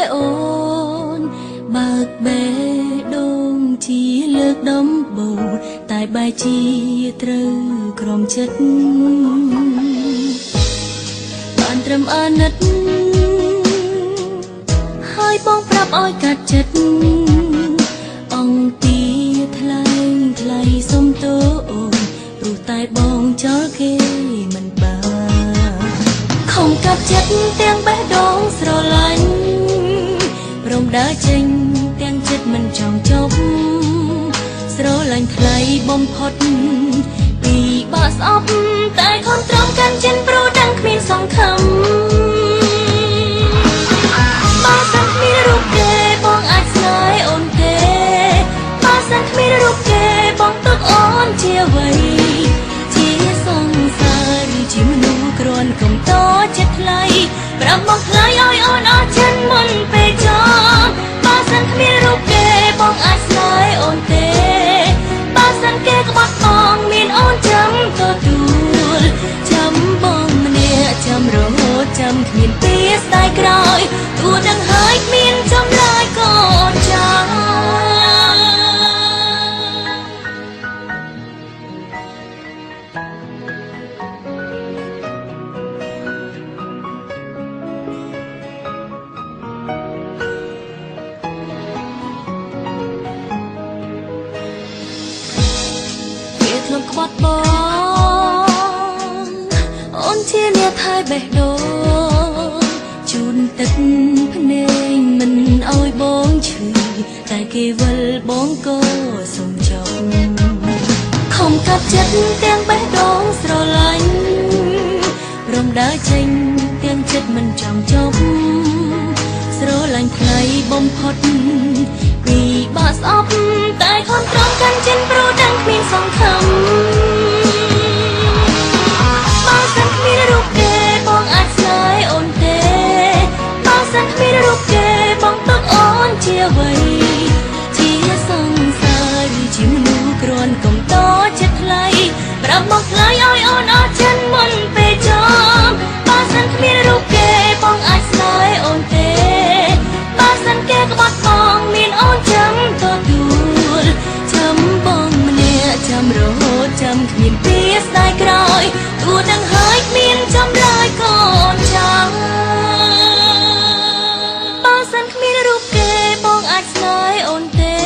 យអូនបើកបេះដូងជាលើកដំបូងតែបែរជាត្រូវក្រំចិត្តបានត្រឹមអាណិតហើយបងប្រាប់ឲ្យកាត់ចិត្តអង្គទីថ្លៃសុំទោអូនព្រោះតែបងចោលគេមិនបានខំកាត់ចិត្តទាំងបេះដូងស្រឡាញ់ព្រមដើរចេញទាំងចិត្តមិនចង់ចប់ស្រឡាញ់ថ្លៃបំផុតពីបាក់ស្អប់តែខំត្រង់កាន់ចិនព្រោះដឹងគ្មានសង្ឃឹមបើសិនគ្មានរូបគេបងអាចស្នេហ៍អូនទេបើសិនគ្មានរូបគេបងទុកអូនជាអ្វីជាសង្សារឬជាមនុស្សគ្រាន់កុំតចិត្តថ្លៃប្រាប់មកថ្លៃឲ្យអូនអស់ចិនមុនពេលចប់បើសិនគ្មានរូបគេបងអាចស្នេហ៍អូនទេបើសិនគេក្បត់បងមានអូនចាំទទួលចាំបងម្នាក់ចាំរហូតចាំគ្មានពេលស្ដាយក្រោយទួដឹងហើយគ្មានចម្លើយក៏ចាំលំក្បត់បងអូនជាអ្នកថែបេះដូងជូនទឹកភ្នែកមិនឲ្យបងឈឺតែគេវិលបងក៏សុំចប់ខំកាត់ចិត្តទាំងបេះដូងស្រឡាញ់ព្រមដើរចេញទាំងចិត្តមិនចង់ចប់ស្រឡាញ់ថ្លៃបំផុតពីបាក់ស្អប់តែខំត្រង់កាន់ចិនព្រោះដឹងគ្មានសង្ឃឹមបើសិនគ្មានរូបគេបងអាចស្នេហ៍អូនទេបើសិនគ្មានរូបគេបងទុកអូនជាអ្វីជាសង្សារឬជាមនុស្សគ្រាន់កុំតចិត្តថ្លៃប្រាប់មកថ្លៃឲ្យអូនអស់ចិនមុនពេលចប់បើសិនគ្មានរូបគេបងអាចស្នេហ៍អូនទេបើសិនគេក្បត់បងមានអូនចាំទទួលចាំបងម្នាក់ចាំរហូតចាំគ្មានពេលស្ដាយក្រោយទួដឹងហើយគ្មានចម្លើយកូនចាំបើសិនគ្មានរូបគេបងអាចស្នេហ៍អូនទេ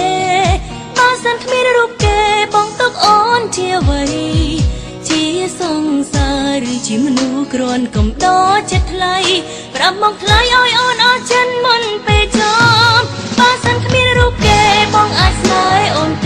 បើសិនគ្មានរូបគេបងទុកអូនជាអ្វីជាសង្សារឬជាមនុស្សគ្រាន់កុំតចិត្តថ្លៃប្រាប់មកថ្លៃឲ្យអូនអស់ចិនមុនពេលចប់បើសិនគ្មានរូបគេបងអាចស្នេហ៍អូនទេ